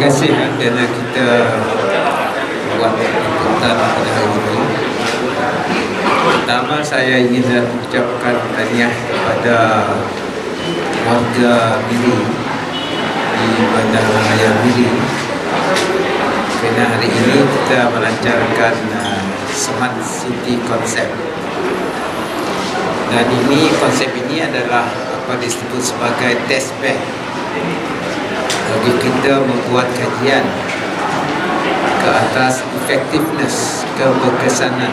kasih kerana kita buat liputan pada hari ini. Pertama, saya ingin ucapkan tahniah kepada warga Miri di Bandaraya Miri, kerana hari ini kita melancarkan Smart City konsep. Dan konsep ini adalah apa disebut sebagai test bed bagi kita membuat kajian ke atas effectiveness, keberkesanan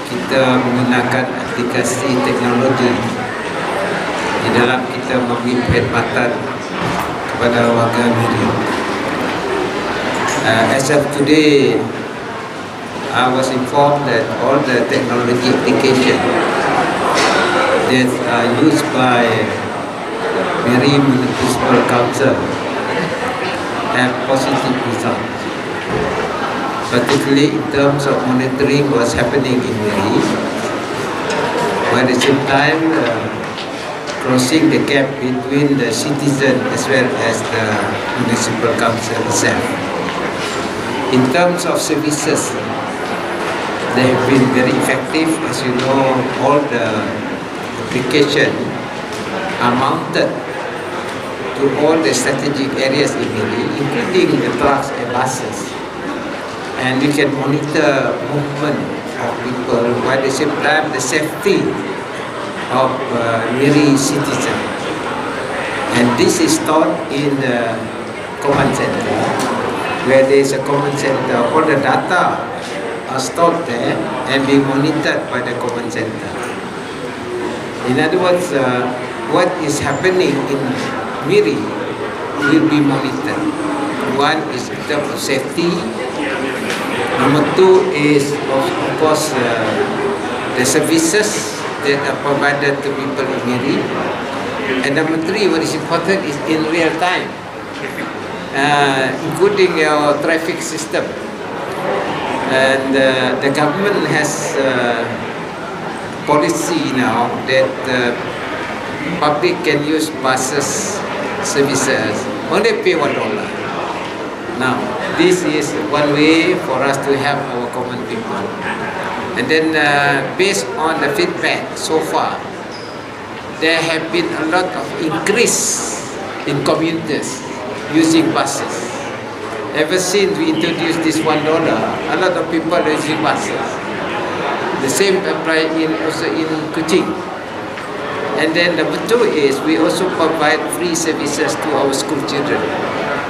kita menggunakan aplikasi teknologi di dalam kita memberi perkhidmatan kepada warga Miri. As of today, I was informed that all the technology application that are used by Miri Municipal Council have positive results, particularly in terms of monitoring what's happening in Miri, while at the same time crossing the gap between the citizen as well as the municipal council itself. In terms of services, they have been very effective. As you know, all the applications are mounted to all the strategic areas in Miri, including the trucks and buses. And we can monitor movement of people, while at the same time the safety of Miri citizens. And this is stored in the command center, where there is a command center. All the data are stored there and being monitored by the command center. In other words, what is happening in Miri will be monitored. One is in terms of safety. Number two is, of course, the services that are provided to people in Miri. And number three, what is important is in real time, including your traffic system. And the government has policy now that public can use buses services, only pay $1. Now, this is one way for us to help our common people. And then based on the feedback so far, there have been a lot of increase in commuters using buses. Ever since we introduced this $1, a lot of people are using buses. The same apply also in Kuching. And then number two is we also provide free services to our school children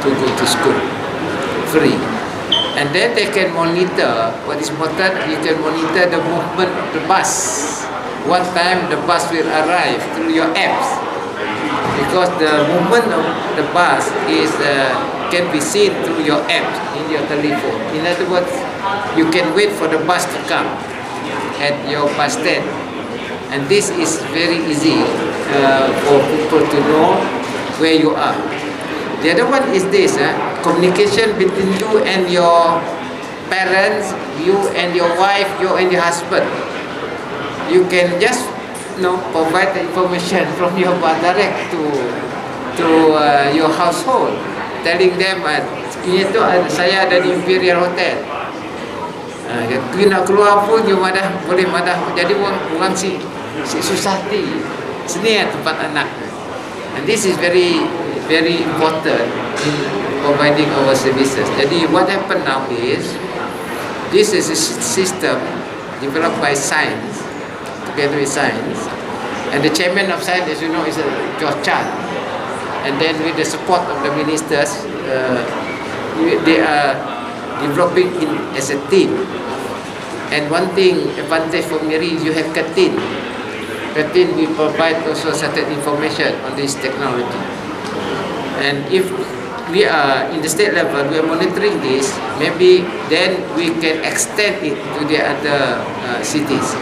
to go to school, free. And then they can monitor, what is important, you can monitor the movement of the bus. What time the bus will arrive through your apps. Because the movement of the bus is can be seen through your apps in your telephone. In other words, you can wait for the bus to come at your bus stand. And this is very easy for people to know where you are. The other one is this, communication between you and your parents, you and your wife, you and your husband. You can just provide the information from your direct to your household, telling them, itu saya ada di Imperial Hotel. You nak keluar pun you boleh madah. Jadi orang si susah hati. Sini tempat anak. And this is very very important in providing our services. Jadi what happened now is, this is a system developed by science, together with science. And the chairman of science, as you know, is George Chan. And then with the support of the ministers, they are developing as a team. And one thing, advantage for Miri is you have canteen. Canteen will provide also certain information on this technology. And if we are in the state level, we are monitoring this, maybe then we can extend it to the other cities.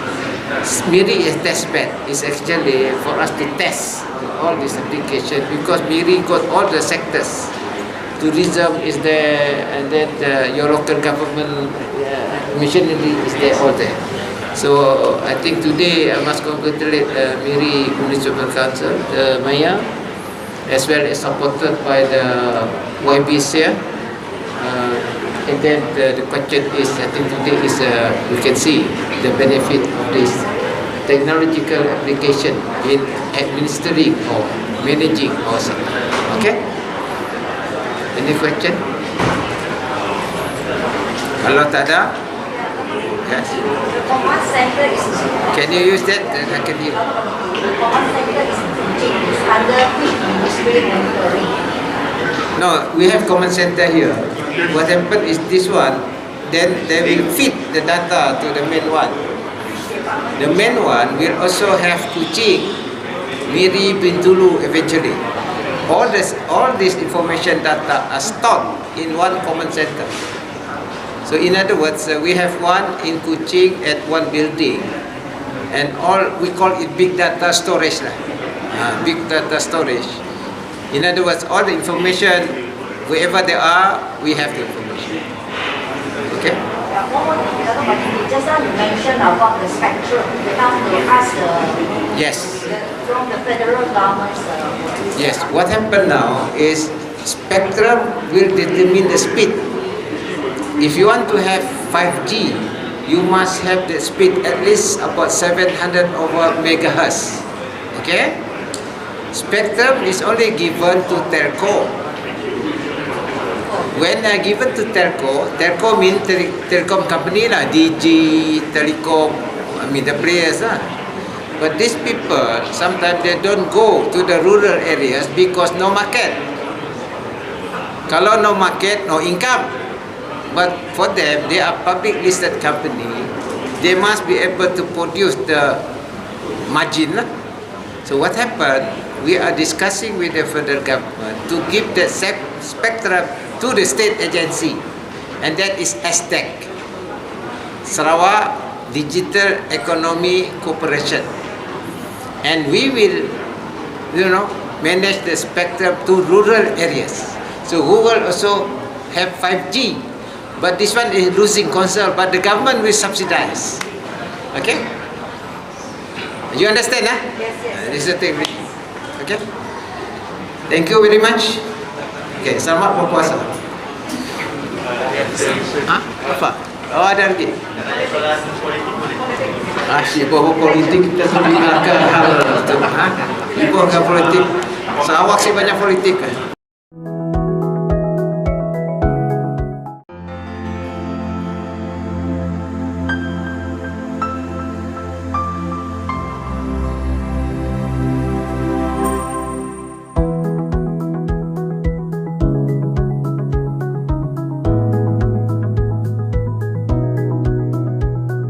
Miri is test bed. Is actually for us to test all this application, because Miri got all the sectors. Tourism is there, and then your local government missionary is there, all there. So I think today I must congratulate Miri Municipal Council, the Mayor, as well as supported by the YBs here. And then the question is, I think today is, we can see the benefit of this technological application in administering or managing or something. Okay? Any question? Kalau tak ada, yes. The command center is Can you use that? I can hear. the command center is teaching is under which ministry monitoring? No, we have command center here. What happened is this one, then they will feed the data to the main one. The main one will also have Kuching, Miri, Bintulu eventually. All this information data are stored in one command center. So in other words, we have one in Kuching at one building, and all we call it big data storage lah. Big data storage. In other words, all the information, wherever they are, we have the information. Okay? One more thing, just now you mentioned about the spectrum. You have to ask Yes. from the federal government. Yes. What happened now is spectrum will determine the speed. If you want to have 5G, you must have the speed at least about 700 over megahertz. Okay? Spectrum is only given to telco. When given to telco, telco means telecom company lah, DG, telecom, I mean the players lah. But these people, sometimes they don't go to the rural areas because no market. Kalau no market, no income. But for them, they are public listed company. They must be able to produce the margin lah. So what happened? We are discussing with the federal government to give the spectrum to the state agency, and that is SDEC, Sarawak Digital Economy Corporation, and we will, manage the spectrum to rural areas. So who will also have 5G, but this one is losing control, but the government will subsidize. Okay? You understand, huh? Yes, yes. This is the thing. Okay? Thank you very much. Okay, selamat berpuasa. Apa? Oh, ada lagi. Ibu politik kita tu dengarkan hal tu. Ibu akan politik. Sarawak sih banyak politik.